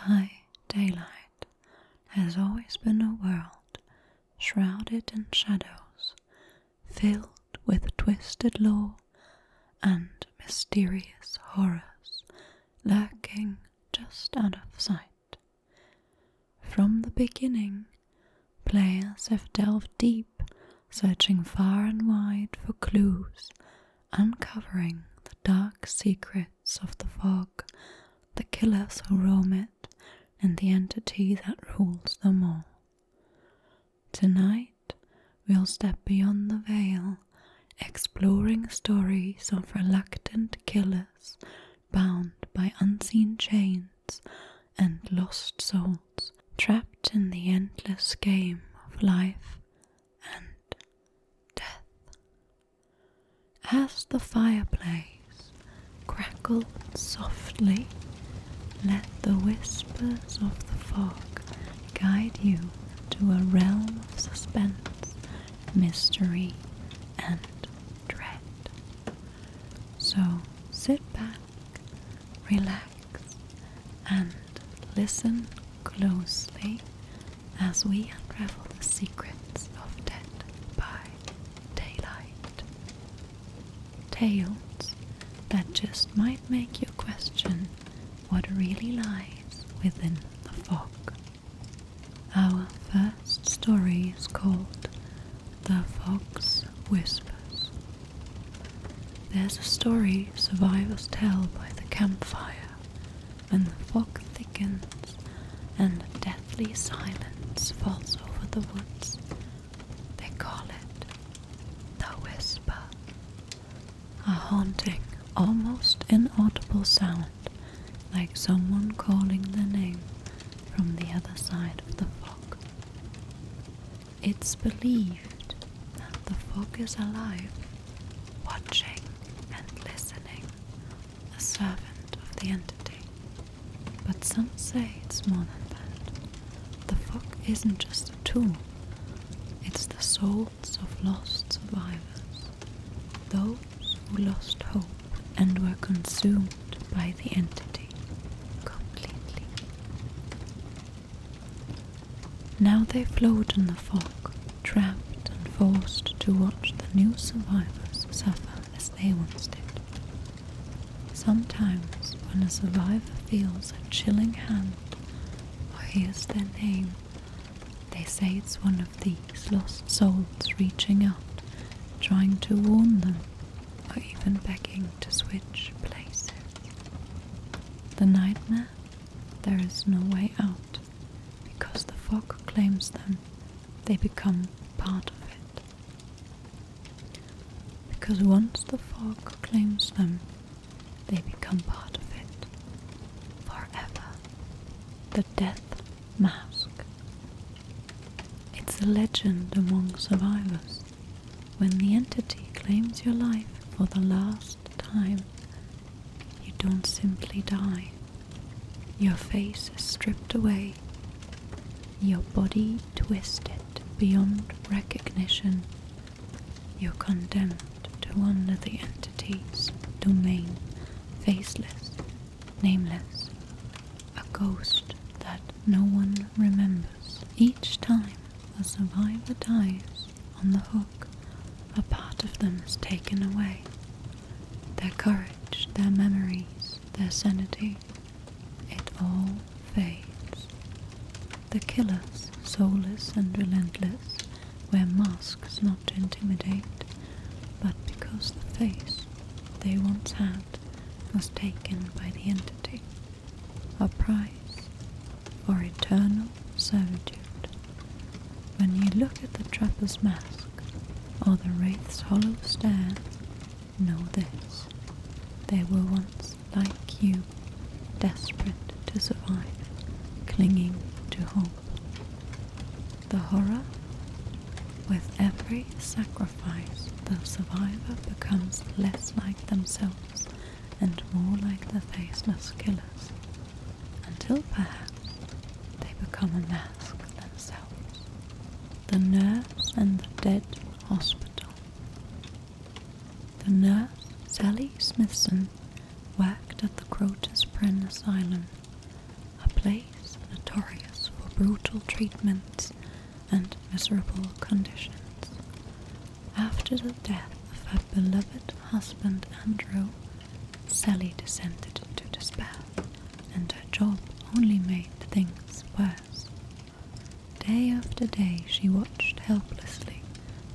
by daylight has always been a world shrouded in shadows, filled with twisted lore and mysterious horrors lurking just out of sight. From the beginning, players have delved deep, searching far and wide for clues, uncovering the dark secrets of the fog, the killers who roam it, and the entity that rules them all. Tonight, we'll step beyond the veil, exploring stories of reluctant killers bound by unseen chains and lost souls trapped in the endless game of life and death. As the fireplace crackled softly, let the whispers of the fog guide you to a realm of suspense, mystery, and dread. So sit back, relax, and listen closely as we unravel the secrets of Dead by Daylight. Tales that just might make you question what really lies within the fog. Our first story is called The Fog's Whispers. There's a story survivors tell by the campfire when the fog thickens and a deathly silence falls over the woods. They call it the Whisper, a haunting, almost inaudible sound, like someone calling their name from the other side of the fog. It's believed that the fog is alive, watching and listening, a servant of the entity. But some say it's more than that. The fog isn't just a tool, it's the souls of lost survivors, those who lost hope and were consumed by the entity completely. Now they float in the fog, trapped and forced to watch the new survivors suffer as they once did. Sometimes when a survivor feels a chilling hand or hears their name, they say it's one of these lost souls reaching out, trying to warn them, or even begging to switch places. The nightmare? There is no way out, because the fog claims them. They become part of it. Because once the fog claims them, they become part of it. Forever. The Death Mask. It's a legend among survivors. When the entity claims your life for the last time, you don't simply die. Your face is stripped away, your body twisted beyond recognition. You're condemned to wander the entity's domain, faceless, nameless, a ghost that no one remembers. Each time a survivor dies on the hook, a part of them is taken away. Their courage, their memories, their sanity, it all fades. The killers, soulless and relentless, wear masks not to intimidate, but because the face they once had was taken by the entity, a price for eternal servitude. When you look at the trapper's mask or the wraith's hollow stare, know this: they were once like you, desperate to survive, clinging to hope. The horror? With every sacrifice, the survivor becomes less like themselves and more like the faceless killers, until perhaps they become a mask themselves. The nurse and the dead hospital. The nurse, Sally Smithson, worked at the Crotus Asylum, a place notorious for brutal treatments and miserable conditions. After the death of her beloved husband Andrew, Sally descended into despair, and her job only made things worse. Day after day she watched helplessly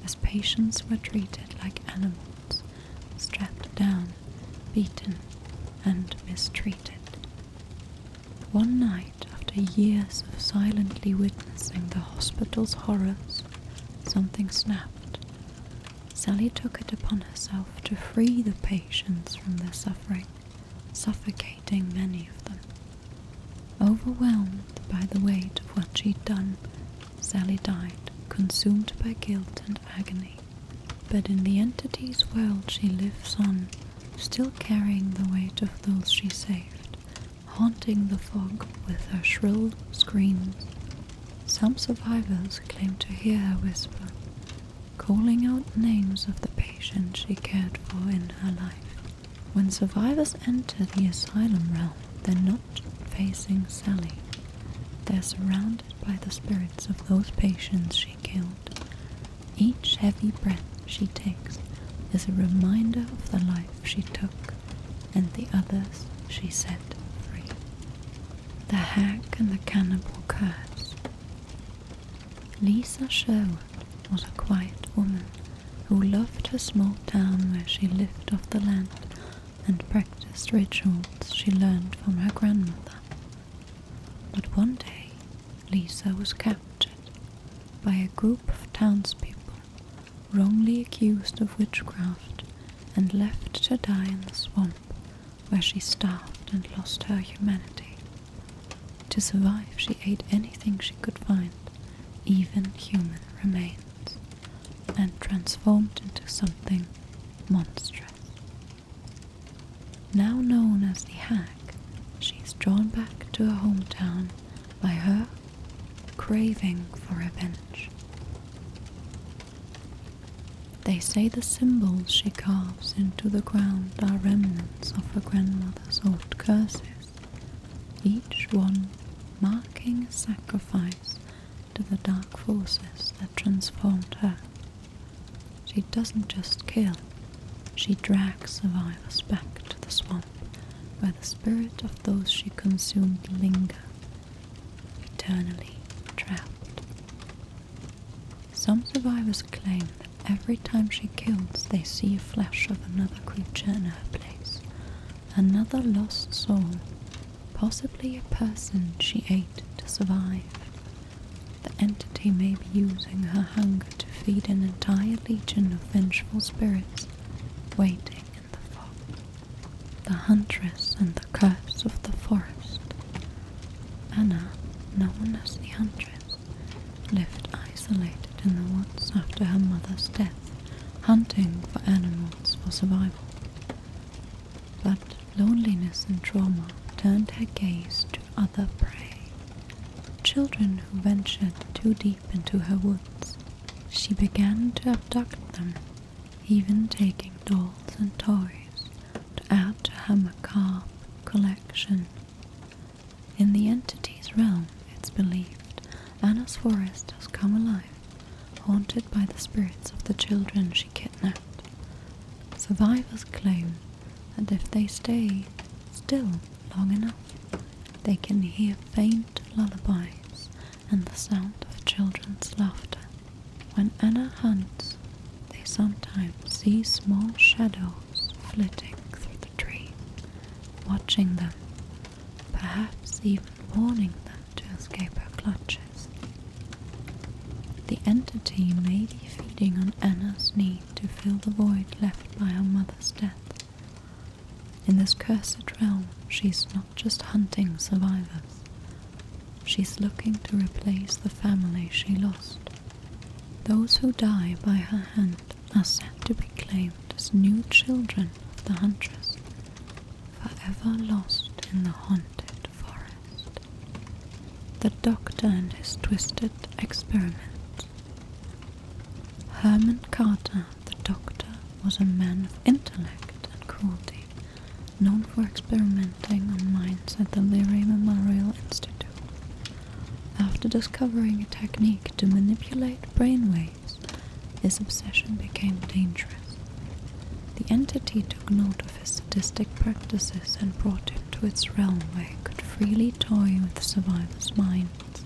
as patients were treated like animals, strapped down, beaten, and mistreated. One night, after years of silently witnessing the hospital's horrors, something snapped. Sally took it upon herself to free the patients from their suffering, suffocating many of them. Overwhelmed by the weight of what she'd done, Sally died, consumed by guilt and agony. But in the entity's world she lives on, still carrying the weight of those she saved, haunting the fog with her shrill screams. Some survivors claim to hear her whisper, calling out names of the patients she cared for in her life. When survivors enter the asylum realm, they're not facing Sally. They're surrounded by the spirits of those patients she killed. Each heavy breath she takes is a reminder of the life she took and the others she set free. The Hag and the Cannibal Curse. Lisa Sherwood was a quiet woman who loved her small town where she lived off the land and practiced rituals she learned from her grandmother. But one day, Lisa was captured by a group of townspeople, wrongly accused of witchcraft, and left to die in the swamp, where she starved and lost her humanity. To survive, she ate anything she could find, even human remains, and transformed into something monstrous. Now known as the Hag, she is drawn back to her hometown by her craving for revenge. They say the symbols she carves into the ground are remnants of her grandmother's old curses, each one marking a sacrifice to the dark forces that transformed her. She doesn't just kill, she drags survivors back to the swamp, where the spirit of those she consumed linger, eternally trapped. Some survivors claim that every time she kills, they see a flash of another creature in her place, another lost soul, possibly a person she ate to survive. The entity may be using her hunger to feed an entire legion of vengeful spirits waiting in the fog. The Huntress and the Curse of the Forest. Anna, known as the Huntress, lived isolated in the woods after her mother's death, hunting for animals for survival. But loneliness and trauma turned her gaze to other prey. Children who ventured too deep into her woods. She began to abduct them, even taking dolls and toys to add to her macabre collection. In the entity's realm, it's believed, Anna's forest has come alive, haunted by the spirits of the children she kidnapped. Survivors claim that if they stay still long enough, they can hear faint lullabies and the sound of children's laughter. When Anna hunts, they sometimes see small shadows flitting through the tree, watching them, perhaps even warning them to escape her clutches. The entity may be feeding on Anna's need to fill the void left by her mother's death. In this cursed realm, she's not just hunting survivors. She's looking to replace the family she lost. Those who die by her hand are said to be claimed as new children of the Huntress, forever lost in the haunted forest. The Doctor and his twisted experiment. Herman Carter, the Doctor, was a man of intellect and cruelty, known for experimenting on minds at the Leary Memorial Institute. after discovering a technique to manipulate brainwaves, his obsession became dangerous. The entity took note of his sadistic practices and brought him to its realm where he could freely toy with survivors' minds.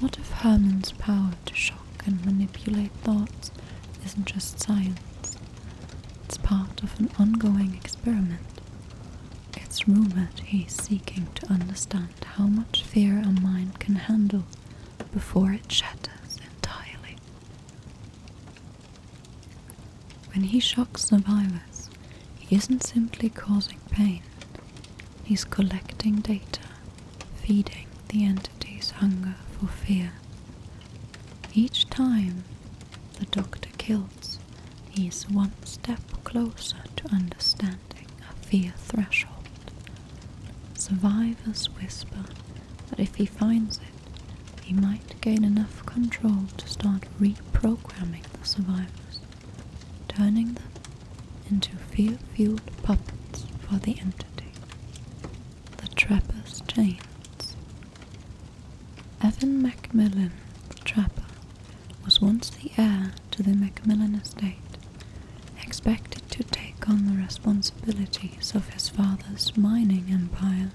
What if Herman's power to shock and manipulate thoughts isn't just science? It's part of an ongoing experiment. It's rumored he's seeking to understand how much fear a mind can handle before it shatters entirely. When he shocks survivors, he isn't simply causing pain. He's collecting data, feeding the entity's hunger for fear. Each time the doctor kills, he's one step closer to understanding a fear threshold. Survivors whisper that if he finds it, he might gain enough control to start reprogramming the survivors, turning them into fear-fueled puppets for the entity. The Trapper's Chains. Evan Macmillan, the Trapper, was once the heir to the Macmillan estate, expected to take on the responsibilities of his father's mining empire.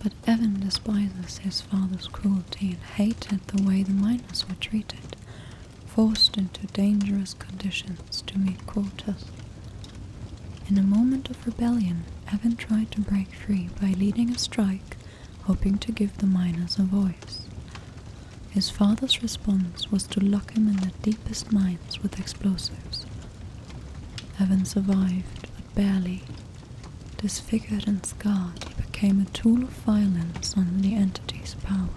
But Evan despises his father's cruelty and hated the way the miners were treated, forced into dangerous conditions to meet quotas. In a moment of rebellion, Evan tried to break free by leading a strike, hoping to give the miners a voice. His father's response was to lock him in the deepest mines with explosives. Evan survived, but barely. Disfigured and scarred, he became a tool of violence under the entity's power,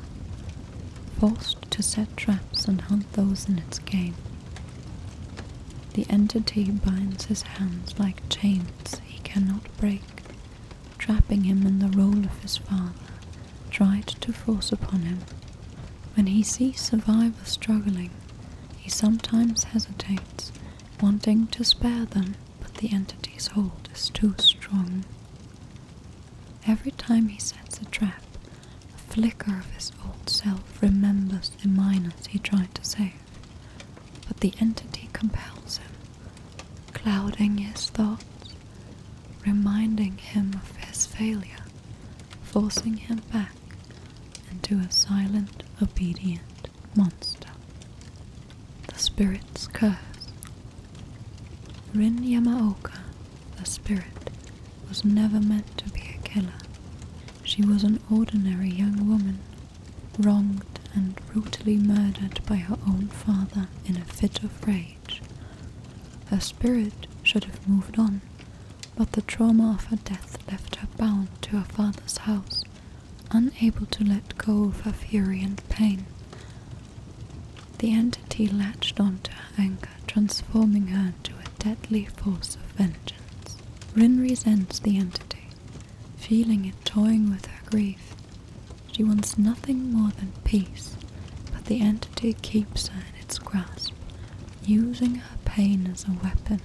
forced to set traps and hunt those in its game. The entity binds his hands like chains he cannot break, trapping him in the role of his father, tried to force upon him. When he sees survivors struggling, he sometimes hesitates, wanting to spare them, but the entity's hold is too strong. Every time he sets a trap, a flicker of his old self remembers the miners he tried to save, but the entity compels him, clouding his thoughts, reminding him of his failure, forcing him back into a silent, obedient monster. The Spirit's Curse. Rin Yamaoka, the spirit, was never meant to be a killer. She was an ordinary young woman, wronged and brutally murdered by her own father in a fit of rage. Her spirit should have moved on, but the trauma of her death left her bound to her father's house, unable to let go of her fury and pain. The entity latched onto her anger, transforming her into a deadly force of vengeance. Rin resents the entity, feeling it toying with her grief. She wants nothing more than peace, but the entity keeps her in its grasp, using her pain as a weapon.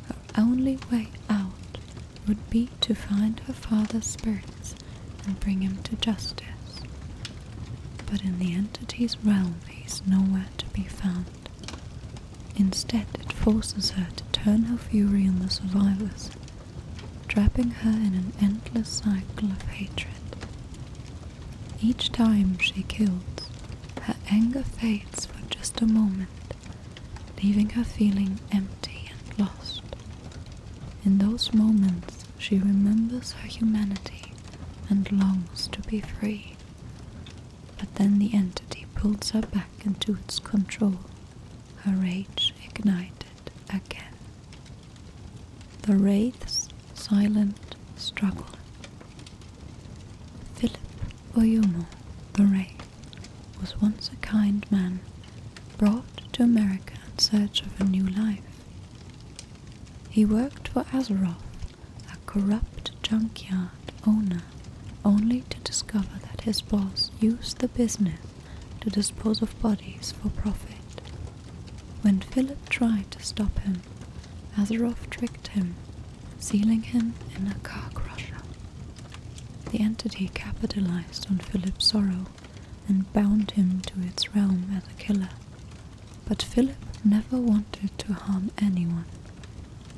Her only way out would be to find her father's spirits and bring him to justice. But in the entity's realm, he's nowhere to be found. Instead, it forces her to turn her fury on the survivors, trapping her in an endless cycle of hatred. Each time she kills, her anger fades for just a moment, leaving her feeling empty and lost. In those moments, she remembers her humanity and longs to be free. But then the entity pulls her back into its control, her rage ignited again. The Wraith's Silent Struggle. Philip Oyumo, the Wraith, was once a kind man, brought to America in search of a new life. He worked for Azeroth, a corrupt junkyard owner, only to discover that his boss used the business to dispose of bodies for profit. When Philip tried to stop him, Azeroth tricked him, sealing him in a car crusher. The entity capitalized on Philip's sorrow and bound him to its realm as a killer. But Philip never wanted to harm anyone.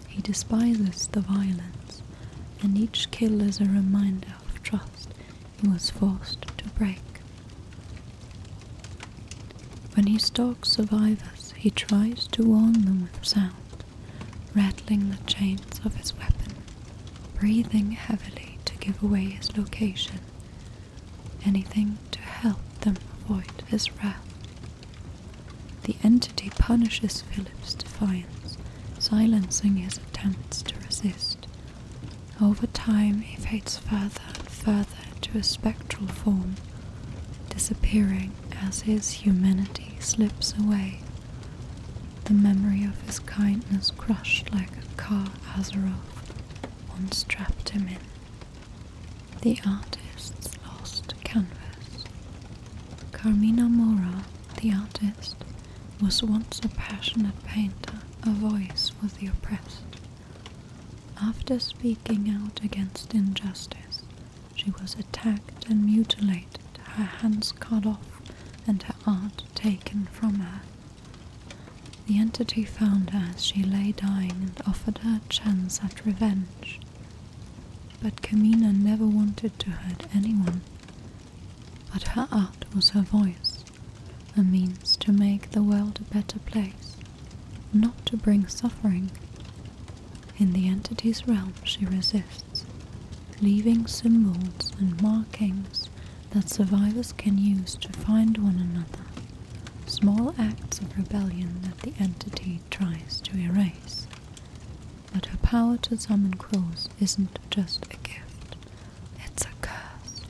He despises the violence, and each kill is a reminder of trust he was forced to break. When he stalks survivors, he tries to warn them with sound, rattling the chains of his weapon, breathing heavily to give away his location, anything to help them avoid his wrath. The entity punishes Philip's defiance, silencing his attempts to resist. Over time, he fades further and further into a spectral form, disappearing as his humanity slips away, the memory of his kindness crushed like a car Azeroth once trapped him in. The artist's lost canvas. Kamina, the artist, was once a passionate painter, a voice for the oppressed. After speaking out against injustice, she was attacked and mutilated, her hands cut off and her art taken from her. The entity found her as she lay dying and offered her a chance at revenge. But Kamina never wanted to hurt anyone. But her art was her voice, a means to make the world a better place, not to bring suffering. In the entity's realm she resists, leaving symbols and markings that survivors can use to find one another, small acts of rebellion that the entity tries to erase. But her power to summon crows isn't just a gift, it's a curse.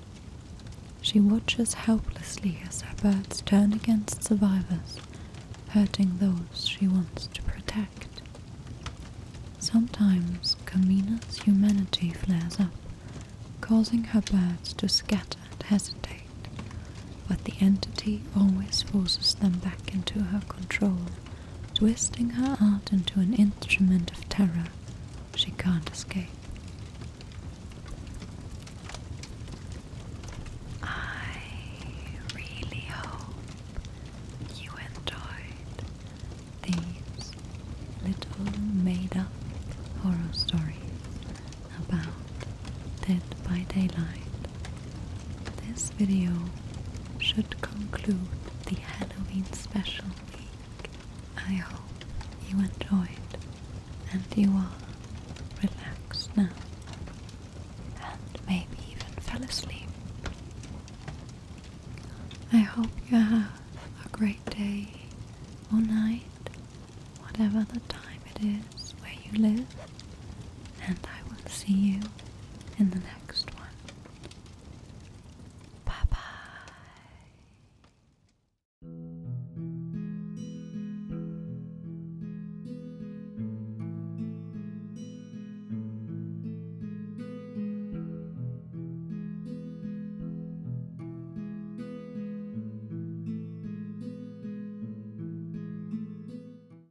She watches helplessly as her birds turn against survivors, hurting those she wants to protect. Sometimes Kamina's humanity flares up, causing her birds to scatter and hesitate, but the entity always forces them back into her control, twisting her art into an instrument of terror she can't escape. I really hope you enjoyed these little made-up horror stories about Dead by Daylight. This video should conclude the Halloween special week. I hope you enjoyed and you are relaxed now and maybe even fell asleep. I hope you have a great day or night, whatever the time it is where you live, and I will see you in the next